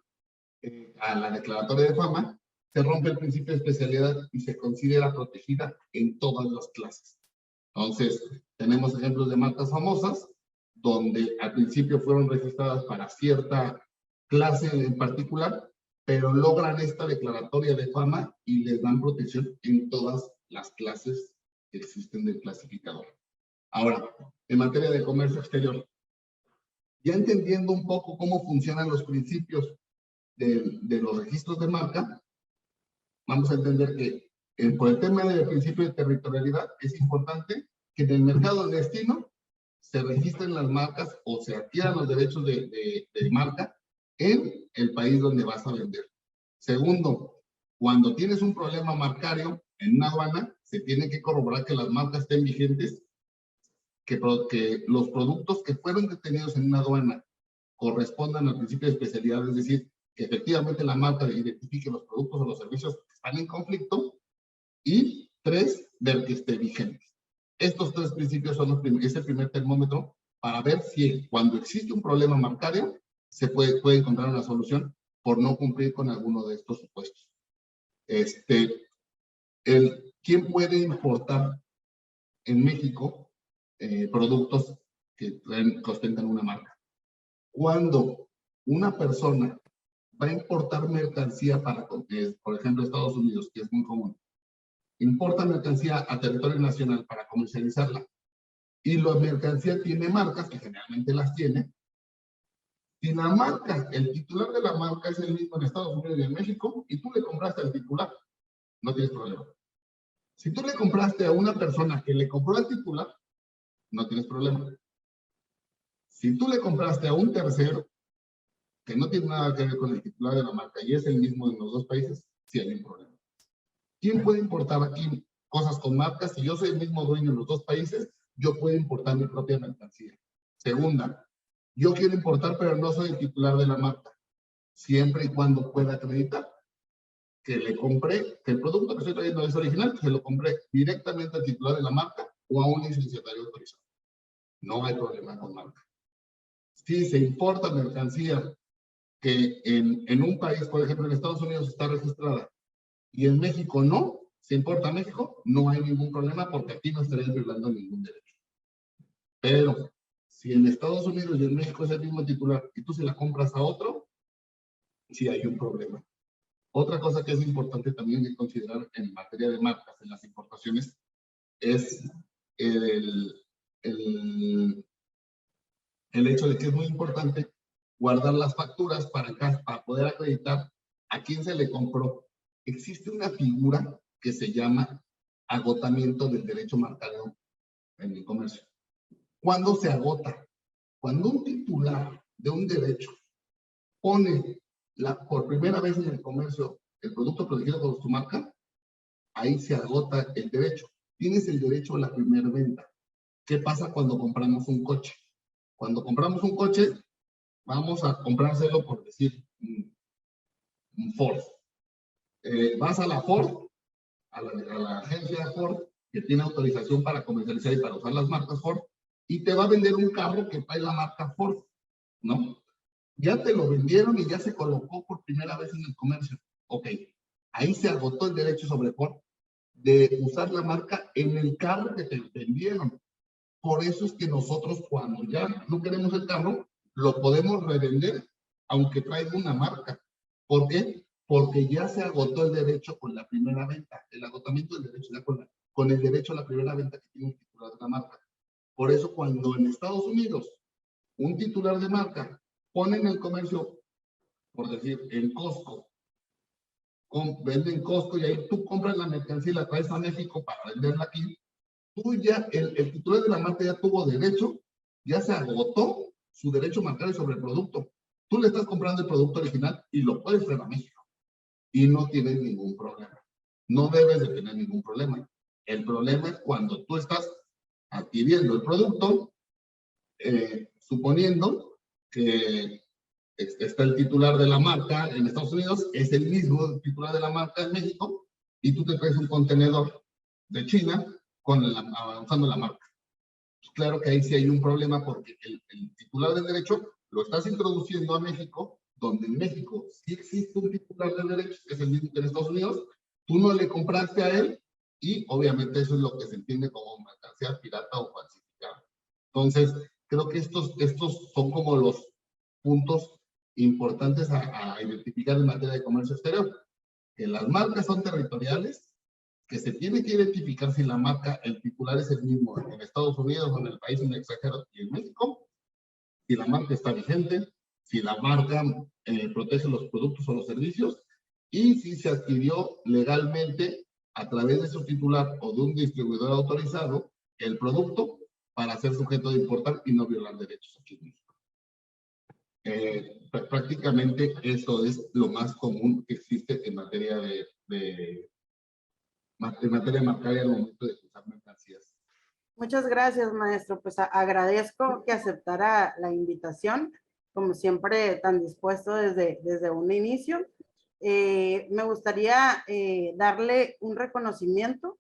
a la declaratoria de fama, se rompe el principio de especialidad y se considera protegida en todas las clases. Entonces, tenemos ejemplos de marcas famosas donde al principio fueron registradas para cierta clase en particular, pero logran esta declaratoria de fama y les dan protección en todas las clases que existen del clasificador. Ahora, en materia de comercio exterior, ya entendiendo un poco cómo funcionan los principios de los registros de marca, vamos a entender que por el tema del principio de territorialidad es importante que en el mercado de destino se registren las marcas o se adquieran los derechos de marca en el país donde vas a vender. Segundo, cuando tienes un problema marcario en una aduana, se tiene que corroborar que las marcas estén vigentes, que los productos que fueron detenidos en una aduana correspondan al principio de especialidad, es decir, que efectivamente la marca identifique los productos o los servicios que están en conflicto. Y 3, ver que esté vigente. Estos 3 principios son es el primer termómetro para ver si cuando existe un problema marcario se puede encontrar una solución por no cumplir con alguno de estos supuestos. ¿Quién puede importar en México productos que ostentan una marca? Cuando una persona va a importar mercancía para, por ejemplo, Estados Unidos, que es muy común, importa mercancía a territorio nacional para comercializarla, y la mercancía tiene marcas, que generalmente las tiene. Si la marca, el titular de la marca es el mismo en Estados Unidos y en México, y tú le compraste al titular, no tienes problema. Si tú le compraste a una persona que le compró al titular, no tienes problema. Si tú le compraste a un tercero que no tiene nada que ver con el titular de la marca y es el mismo en los dos países, sí hay un problema. ¿Quién puede importar aquí cosas con marcas? Si yo soy el mismo dueño en los dos países, yo puedo importar mi propia mercancía. Segunda, yo quiero importar, pero no soy el titular de la marca. Siempre y cuando pueda acreditar que le compré, que el producto que estoy trayendo es original, que se lo compré directamente al titular de la marca o a un licenciatario autorizado. No hay problema con marca. Si se importa mercancía que en un país, por ejemplo, en Estados Unidos está registrada y en México no, se importa a México, no hay ningún problema porque aquí no estarían violando ningún derecho. Pero si en Estados Unidos y en México es el mismo titular y tú se la compras a otro, sí hay un problema. Otra cosa que es importante también de considerar en materia de marcas en las importaciones es el hecho de que es muy importante guardar las facturas para poder acreditar a quién se le compró. Existe una figura que se llama agotamiento del derecho marcario en el comercio. ¿Cuándo se agota? Cuando un titular de un derecho pone por primera vez en el comercio el producto protegido con su marca, ahí se agota el derecho. Tienes el derecho a la primera venta. ¿Qué pasa cuando compramos un coche? Cuando compramos un coche, vamos a comprárselo por decir un Ford. Vas a la Ford, a la agencia Ford, que tiene autorización para comercializar y para usar las marcas Ford, y te va a vender un carro que trae la marca Ford, ¿no? Ya te lo vendieron y ya se colocó por primera vez en el comercio. Ok, ahí se agotó el derecho sobre Ford de usar la marca en el carro que te vendieron. Por eso es que nosotros cuando ya no queremos el carro, lo podemos revender aunque traiga una marca. ¿Por qué? Porque ya se agotó el derecho con la primera venta. El agotamiento del derecho ya con el derecho a la primera venta que tiene un titular de la marca. Por eso cuando en Estados Unidos un titular de marca pone en el comercio, por decir, en Costco, vende en Costco y ahí tú compras la mercancía y la traes a México para venderla aquí, tú ya, el titular de la marca ya tuvo derecho, ya se agotó su derecho marcario sobre el producto. Tú le estás comprando el producto original y lo puedes traer a México y no tienes ningún problema. No debes de tener ningún problema. El problema es cuando tú estás adquiriendo el producto, suponiendo que está el titular de la marca en Estados Unidos, es el mismo titular de la marca en México, y tú te traes un contenedor de China usando la marca. Pues claro que ahí sí hay un problema porque el titular del derecho lo estás introduciendo a México, donde en México sí existe un titular del derecho, que es el mismo que en Estados Unidos, tú no le compraste a él, y obviamente eso es lo que se entiende como mercancía pirata o falsificada. Entonces, creo que estos son como los puntos importantes a identificar en materia de comercio exterior. Que las marcas son territoriales, que se tiene que identificar si la marca, el titular es el mismo en Estados Unidos o en el país en el extranjero y en México, si la marca está vigente, si la marca protege los productos o los servicios y si se adquirió legalmente a través de su titular o de un distribuidor autorizado el producto para ser sujeto de importar y no violar derechos aquí en México. Prácticamente eso es lo más común que existe en materia en materia marcaria al momento de usar mercancías.
Muchas gracias, maestro. Pues agradezco que aceptara la invitación, como siempre tan dispuesto desde un inicio. Me gustaría darle un reconocimiento,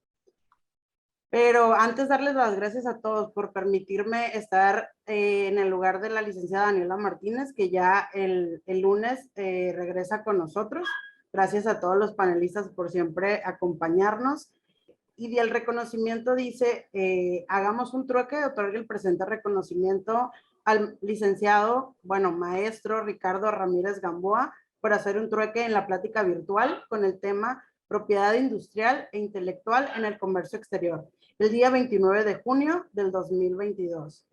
pero antes darles las gracias a todos por permitirme estar en el lugar de la licenciada Daniela Martínez, que ya el lunes regresa con nosotros. Gracias a todos los panelistas por siempre acompañarnos. Y el reconocimiento dice, hagamos un trueque, otorgue el presente reconocimiento al licenciado, maestro Ricardo Ramírez Gamboa, por hacer un trueque en la plática virtual con el tema propiedad industrial e intelectual en el comercio exterior, el día 29 de junio del 2022.